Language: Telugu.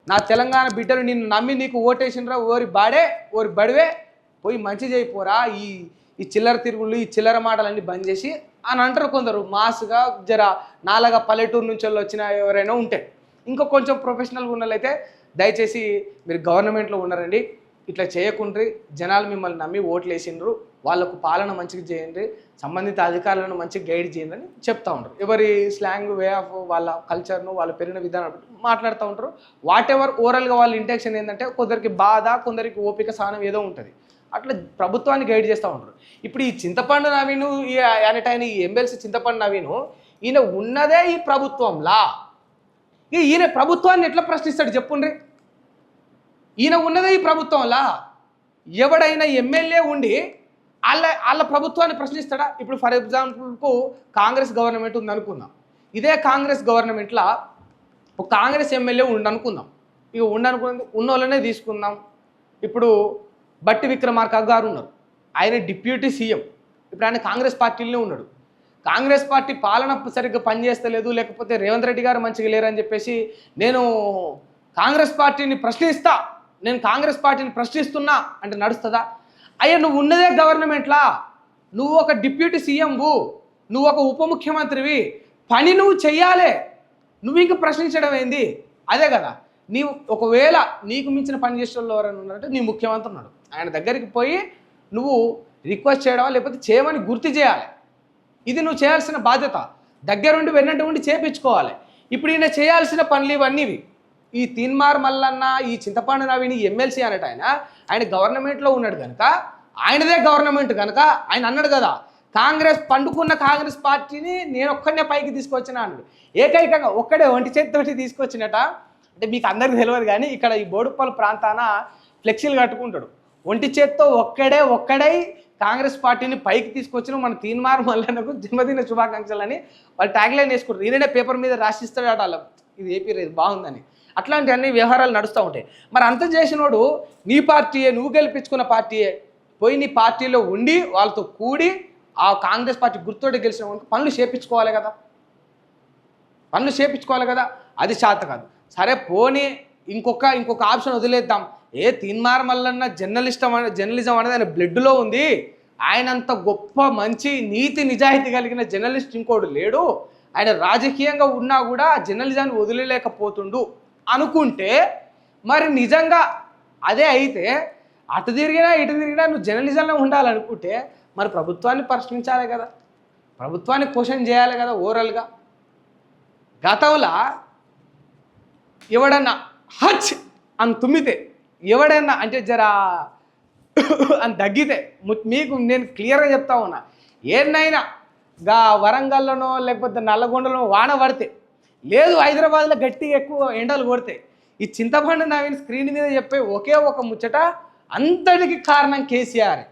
నా తెలంగాణ బిడ్డలు నిన్ను నమ్మి నీకు ఓటేసినరా, ఓరి బాడే ఓరి బడివే పోయి మంచి చేయిపోరా, ఈ చిల్లర తిరుగుళ్ళు ఈ చిల్లర మాటలన్నీ బంద్ చేసి అని అంటారు కొందరు మాస్గా. జర నాలాగా పల్లెటూరు నుంచి వచ్చిన ఎవరైనా ఉంటే, ఇంకా కొంచెం ప్రొఫెషనల్గా ఉన్నట్లయితే దయచేసి మీరు గవర్నమెంట్లో ఉన్నారండి, ఇట్లా చేయకుండ్రి, జనాలు మిమ్మల్ని నమ్మి ఓట్లు వేసిండ్రు, వాళ్ళకు పాలన మంచిగా చేయండి, సంబంధిత అధికారులను మంచిగా గైడ్ చేయండి అని చెప్తూ ఉంటారు. ఎవరి స్లాంగ్ వే ఆఫ్ వాళ్ళ కల్చర్ను వాళ్ళు పెరిగిన విధానం మాట్లాడుతూ ఉంటారు. వాట్ ఎవర్ ఓవరాల్గా వాళ్ళ ఇంటెన్షన్ ఏంటంటే కొందరికి బాధ, కొందరికి ఓపిక సహనం ఏదో ఉంటుంది, అట్లా ప్రభుత్వాన్ని గైడ్ చేస్తూ ఉంటారు. ఇప్పుడు ఈ చింతపండు నవీను అనేటైన ఈ ఎమ్మెల్సీ చింతపండు నవీను ఈయన ఉన్నదే ఈ ప్రభుత్వంలా, ఈయన ప్రభుత్వాన్ని ఎట్లా ప్రశ్నిస్తాడు చెప్పుండ్రి? ఈయన ఉన్నదే ఈ ప్రభుత్వంలా. ఎవడైనా ఎమ్మెల్యే ఉండి వాళ్ళ ప్రభుత్వాన్ని ప్రశ్నిస్తాడా? ఇప్పుడు ఫర్ ఎగ్జాంపుల్కు కాంగ్రెస్ గవర్నమెంట్ ఉంది అనుకుందాం. ఇదే కాంగ్రెస్ గవర్నమెంట్లో ఒక కాంగ్రెస్ ఎమ్మెల్యే ఉండనుకుందాం. ఇక ఉన్న వాళ్ళనే తీసుకుందాం. ఇప్పుడు బట్టి విక్రమార్క గారు ఉన్నారు, ఆయన డిప్యూటీ సీఎం. ఇప్పుడు ఆయన కాంగ్రెస్ పార్టీలోనే ఉన్నాడు. కాంగ్రెస్ పార్టీ పాలన సరిగ్గా పనిచేస్తలేదు, లేకపోతే రేవంత్ రెడ్డి గారు మంచిగా లేరని చెప్పేసి నేను కాంగ్రెస్ పార్టీని ప్రశ్నిస్తా, నేను కాంగ్రెస్ పార్టీని ప్రశ్నిస్తున్నా అంటే నడుస్తుందా? అయ్యా నువ్వు ఉన్నదే గవర్నమెంట్లా, నువ్వు ఒక డిప్యూటీ సీఎంవు, నువ్వు ఒక ఉప ముఖ్యమంత్రివి, పని నువ్వు చెయ్యాలి, నువ్వు ఇంక ప్రశ్నించడం ఏంది? అదే కదా. నీవు ఒకవేళ నీకు మించిన పని చేసే వాళ్ళు ఎవరైనా ఉన్నారంటే నీ ముఖ్యమంత్రి ఉన్నాడు, ఆయన దగ్గరికి పోయి నువ్వు రిక్వెస్ట్ చేయడమా లేకపోతే చేయమని గుర్తు చేయాలి. ఇది నువ్వు చేయాల్సిన బాధ్యత, దగ్గరుండి వెన్నట్టు ఉండి చేపించుకోవాలి. ఇప్పుడు ఈయన చేయాల్సిన పనులు ఇవన్నీవి. ఈ తీన్మార్ మల్లన్న, ఈ చింతపండు నవీని ఎమ్మెల్సీ అనేట ఆయన గవర్నమెంట్లో ఉన్నాడు కనుక, ఆయనదే గవర్నమెంట్ కనుక ఆయన అన్నాడు కదా, కాంగ్రెస్ పండుకున్న కాంగ్రెస్ పార్టీని నేను ఒక్కడనే పైకి తీసుకొచ్చిన అన్నాడు. ఏకైకంగా ఒక్కడే ఒంటి చేతితోటి తీసుకొచ్చినట. అంటే మీకు అందరికీ తెలియదు కానీ ఇక్కడ ఈ బోడుప్పల్ ప్రాంతాన ఫ్లెక్సీలు కట్టుకుంటాడు. ఒంటి చేత్తో ఒక్కడై కాంగ్రెస్ పార్టీని పైకి తీసుకొచ్చిన మన తీన్మార్ మల్లన్నకు జన్మదిన శుభాకాంక్షలు అని వాళ్ళు ట్యాగ్లైన్ వేసుకుంటారు. ఈయననే పేపర్ మీద రాసిస్తాడు అట, ఇది ఏపీ రేది బాగుందని. అట్లాంటి అన్ని వ్యవహారాలు నడుస్తూ ఉంటాయి. మరి అంత చేసినోడు నీ పార్టీయే, నువ్వు గెలిపించుకున్న పార్టీయే, పోయి నీ పార్టీలో ఉండి వాళ్ళతో కూడి ఆ కాంగ్రెస్ పార్టీ గుర్తోటి గెలిచిన పనులు చేపించుకోవాలి కదా, అది చేత కాదు. సరే పోనీ ఇంకొక ఆప్షన్ వదిలేద్దాం. తీన్మార్ మల్లన్న జర్నలిజం అనేది ఆయన బ్లడ్లో ఉంది, ఆయనంత గొప్ప మంచి నీతి నిజాయితీ కలిగిన జర్నలిస్ట్ ఇంకోడు లేడు, ఆయన రాజకీయంగా ఉన్నా కూడా జర్నలిజాన్ని వదిలేలేకపోతుండు అనుకుంటే, మరి నిజంగా అదే అయితే అటు తిరిగినా ఇటు తిరిగినా నువ్వు జర్నలిజంలో ఉండాలనుకుంటే మరి ప్రభుత్వాన్ని ప్రశ్నించాలి కదా, ప్రభుత్వాన్ని క్వశ్చన్ చేయాలి కదా. ఓవరాల్గా గతంలో ఎవడన్నా హచ్ అని తుమ్మితే, ఎవడన్నా అంటే జరా అని తగ్గితే, మీకు నేను క్లియర్గా చెప్తా ఉన్నా, ఏనైనా వరంగల్లోనో లేకపోతే నల్లగొండలో వాన పడితే, లేదు హైదరాబాద్లో గట్టిగా ఎక్కువ ఎండలు కొడితే, ఈ చింతపండు నవీన్ స్క్రీన్ మీద చెప్పే ఒకే ఒక ముచ్చట, అంతటికి కారణం కేసీఆర్.